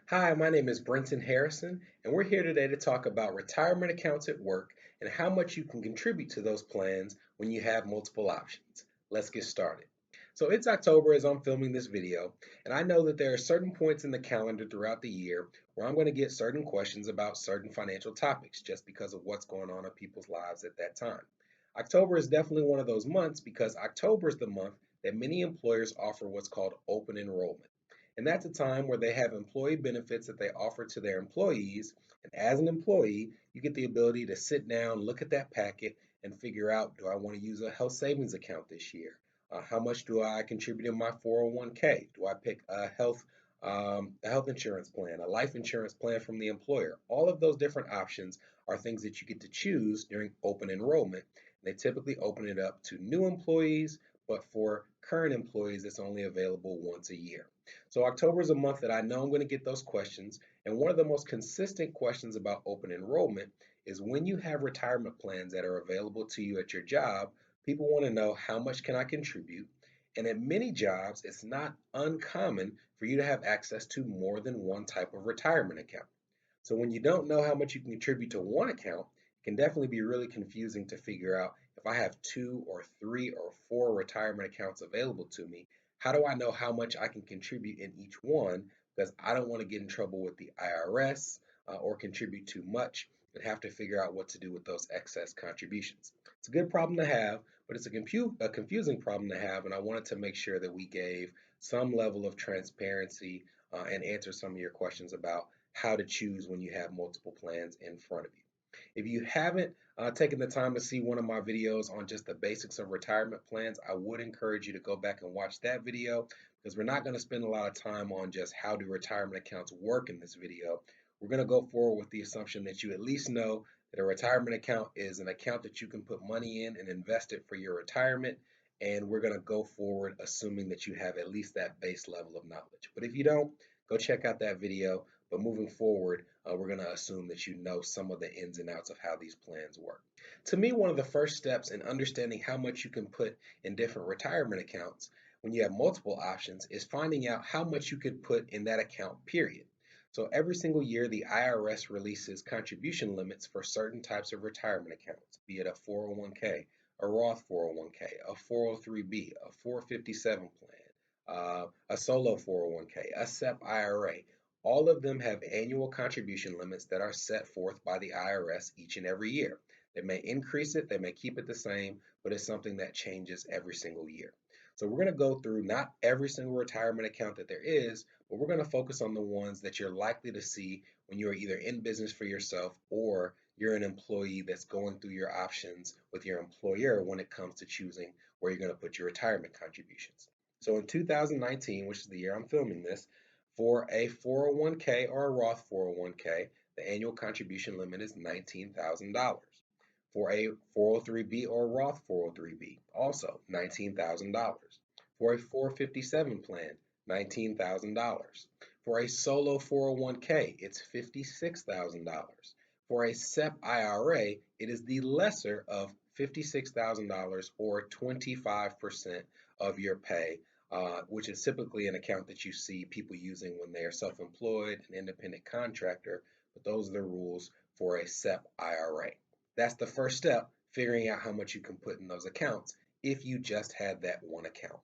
Hi, my name is Brenton Harrison, and we're here today to talk about retirement accounts at work and how much you can contribute to those plans when you have multiple options. Let's get started. So it's October as I'm filming this video, and I know that there are certain points in the calendar throughout the year where I'm going to get certain questions about certain financial topics just because of what's going on in people's lives at that time. October is definitely one of those months because October is the month that many employers offer what's called open enrollment. And that's a time where they have employee benefits that they offer to their employees. And as an employee, you get the ability to sit down, look at that packet, and figure out, do I want to use a health savings account this year? How much do I contribute in my 401k? Do I pick a health insurance plan, a life insurance plan from the employer? All of those different options are things that you get to choose during open enrollment. They typically open it up to new employees, but for current employees, it's only available once a year. So October is a month that I know I'm going to get those questions. And one of the most consistent questions about open enrollment is when you have retirement plans that are available to you at your job, people want to know how much can I contribute? And at many jobs, it's not uncommon for you to have access to more than one type of retirement account. So when you don't know how much you can contribute to one account, it can definitely be really confusing to figure out if I have two or three or four retirement accounts available to me, how do I know how much I can contribute in each one? Because I don't want to get in trouble with the IRS or contribute too much and have to figure out what to do with those excess contributions. It's a good problem to have, but it's a confusing problem to have, and I wanted to make sure that we gave some level of transparency and answer some of your questions about how to choose when you have multiple plans in front of you. If you haven't taken the time to see one of my videos on just the basics of retirement plans, I would encourage you to go back and watch that video because we're not going to spend a lot of time on just how do retirement accounts work in this video. We're going to go forward with the assumption that you at least know that a retirement account is an account that you can put money in and invest it for your retirement. And we're going to go forward assuming that you have at least that base level of knowledge. But if you don't, go check out that video. But moving forward, we're going to assume that you know some of the ins and outs of how these plans work. To me, one of the first steps in understanding how much you can put in different retirement accounts when you have multiple options is finding out how much you could put in that account, period. So every single year, the IRS releases contribution limits for certain types of retirement accounts, be it a 401k, a Roth 401k, a 403b, a 457 plan, a solo 401k, a SEP IRA. All of them have annual contribution limits that are set forth by the IRS each and every year. They may increase it, they may keep it the same, but it's something that changes every single year. So we're going to go through not every single retirement account that there is, but we're going to focus on the ones that you're likely to see when you're either in business for yourself or you're an employee that's going through your options with your employer when it comes to choosing where you're going to put your retirement contributions. So in 2019, which is the year I'm filming this, for a 401k or a Roth 401k, the annual contribution limit is $19,000. For a 403b or Roth 403b, also $19,000. For a 457 plan, $19,000. For a solo 401k, it's $56,000. For a SEP IRA, it is the lesser of $56,000 or 25% of your pay, which is typically an account that you see people using when they are self-employed, an independent contractor, but those are the rules for a SEP IRA. That's the first step, figuring out how much you can put in those accounts if you just had that one account.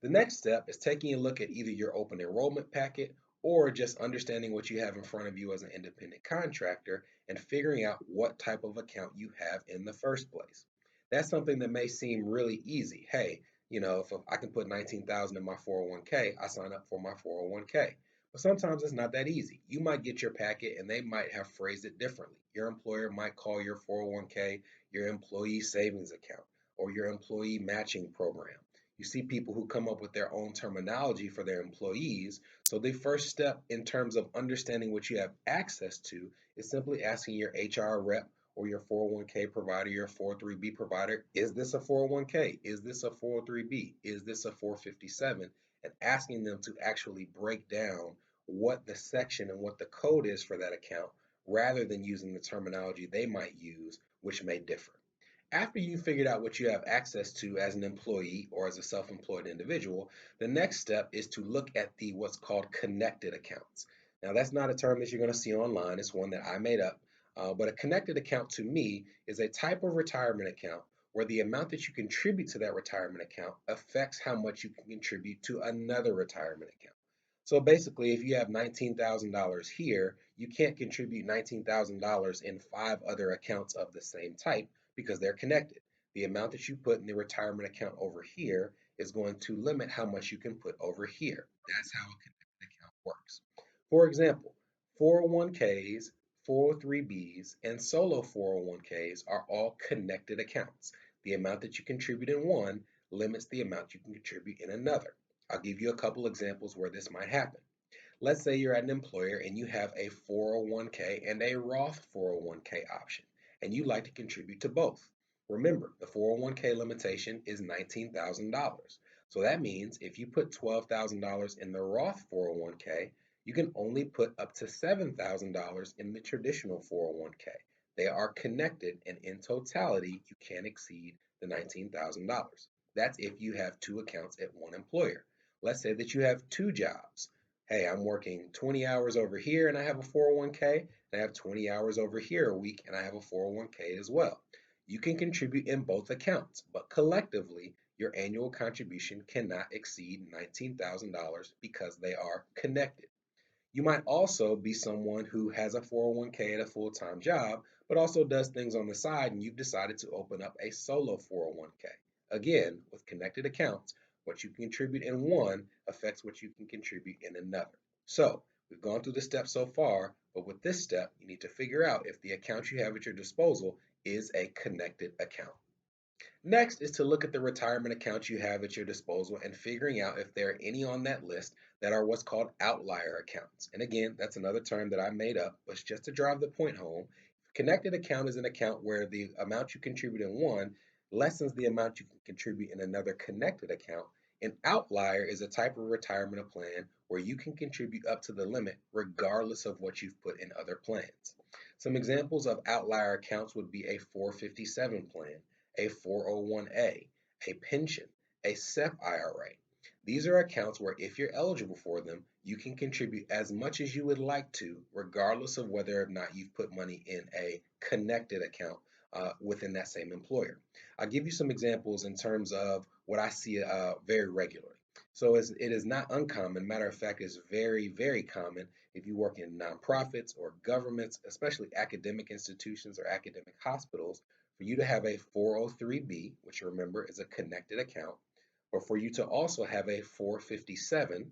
The next step is taking a look at either your open enrollment packet or just understanding what you have in front of you as an independent contractor and figuring out what type of account you have in the first place. That's something that may seem really easy. Hey, if I can put 19,000 in my 401k, I sign up for my 401k. But sometimes it's not that easy. You might get your packet and they might have phrased it differently. Your employer might call your 401k your employee savings account or your employee matching program. You see people who come up with their own terminology for their employees. So the first step in terms of understanding what you have access to is simply asking your HR rep or your 401k provider, your 403b provider, is this a 401k? Is this a 403b? Is this a 457? And asking them to actually break down what the section and what the code is for that account rather than using the terminology they might use, which may differ. After you figured out what you have access to as an employee or as a self-employed individual, the next step is to look at the what's called connected accounts. Now, that's not a term that you're going to see online. It's one that I made up. But a connected account to me is a type of retirement account where the amount that you contribute to that retirement account affects how much you can contribute to another retirement account. So basically, if you have $19,000 here, you can't contribute $19,000 in 5 other accounts of the same type because they're connected. The amount that you put in the retirement account over here is going to limit how much you can put over here. That's how a connected account works. For example, 401ks, 403bs, and solo 401ks are all connected accounts. The amount that you contribute in one limits the amount you can contribute in another. I'll give you a couple examples where this might happen. Let's say you're at an employer and you have a 401k and a Roth 401k option, and you'd like to contribute to both. Remember, the 401k limitation is $19,000. So that means if you put $12,000 in the Roth 401k, you can only put up to $7,000 in the traditional 401k. They are connected, and in totality, you can't exceed the $19,000. That's if you have two accounts at one employer. Let's say that you have two jobs. Hey, I'm working 20 hours over here and I have a 401k, and I have 20 hours over here a week and I have a 401k as well. You can contribute in both accounts, but collectively, your annual contribution cannot exceed $19,000 because they are connected. You might also be someone who has a 401k at a full-time job, but also does things on the side, and you've decided to open up a solo 401k. Again, with connected accounts, what you contribute in one affects what you can contribute in another. So, we've gone through the steps so far, but with this step, you need to figure out if the account you have at your disposal is a connected account. Next is to look at the retirement accounts you have at your disposal and figuring out if there are any on that list that are what's called outlier accounts. And again, that's another term that I made up, but it's just to drive the point home. Connected account is an account where the amount you contribute in one lessens the amount you can contribute in another connected account. An outlier is a type of retirement plan where you can contribute up to the limit regardless of what you've put in other plans. Some examples of outlier accounts would be a 457 plan, a 401a, a pension, a SEP IRA. These are accounts where if you're eligible for them, you can contribute as much as you would like to, regardless of whether or not you've put money in a connected account within that same employer. I'll give you some examples in terms of what I see very regularly. So it is not uncommon. Matter of fact, it's very, very common if you work in nonprofits or governments, especially academic institutions or academic hospitals, for you to have a 403b, which remember is a connected account, or for you to also have a 457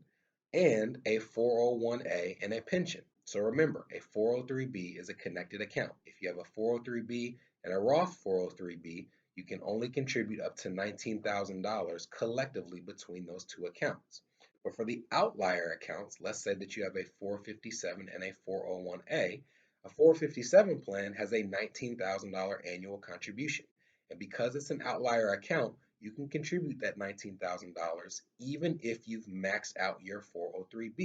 and a 401a and a pension. So remember, a 403b is a connected account. If you have a 403b and a Roth 403b, you can only contribute up to $19,000 collectively between those two accounts. But for the outlier accounts, let's say that you have a 457 and a 401a, a 457 plan has a $19,000 annual contribution. And because it's an outlier account, you can contribute that $19,000 even if you've maxed out your 403b,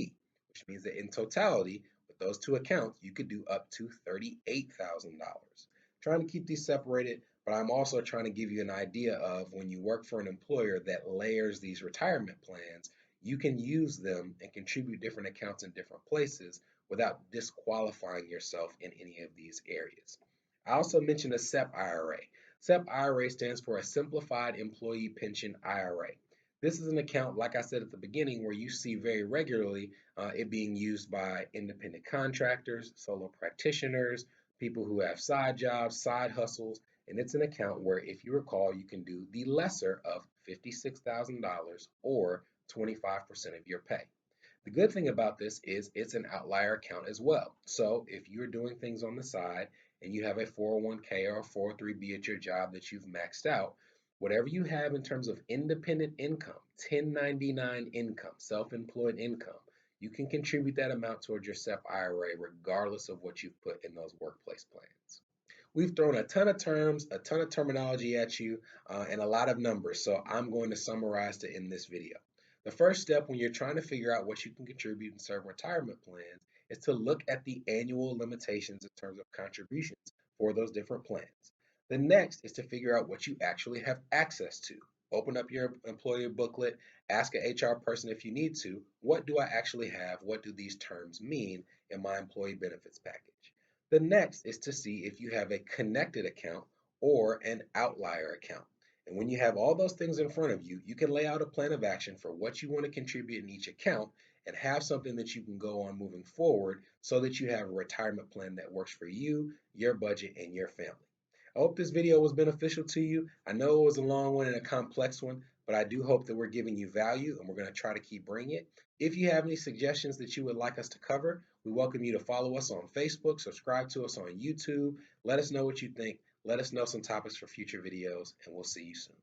which means that in totality, with those two accounts, you could do up to $38,000. Trying to keep these separated, but I'm also trying to give you an idea of when you work for an employer that layers these retirement plans, you can use them and contribute different accounts in different places without disqualifying yourself in any of these areas. I also mentioned a SEP IRA. SEP IRA stands for a Simplified Employee Pension IRA. This is an account, like I said at the beginning, where you see very regularly it being used by independent contractors, solo practitioners, people who have side jobs, side hustles, and it's an account where, if you recall, you can do the lesser of $56,000 or 25% of your pay. The good thing about this is it's an outlier account as well. So if you're doing things on the side and you have a 401k or a 403b at your job that you've maxed out, whatever you have in terms of independent income, 1099 income, self-employed income, you can contribute that amount towards your SEP IRA regardless of what you've put in those workplace plans. We've thrown a ton of terms, a ton of terminology at you, and a lot of numbers, so I'm going to summarize it in this video. The first step when you're trying to figure out what you can contribute in certain retirement plans is to look at the annual limitations in terms of contributions for those different plans. The next is to figure out what you actually have access to. Open up your employer booklet, ask an HR person if you need to, what do I actually have? What do these terms mean in my employee benefits package? The next is to see if you have a connected account or an outlier account. And when you have all those things in front of you, you can lay out a plan of action for what you want to contribute in each account and have something that you can go on moving forward so that you have a retirement plan that works for you, your budget, and your family. I hope this video was beneficial to you. I know it was a long one and a complex one, but I do hope that we're giving you value and we're going to try to keep bringing it. If you have any suggestions that you would like us to cover, we welcome you to follow us on Facebook, subscribe to us on YouTube. Let us know what you think. Let us know some topics for future videos, and we'll see you soon.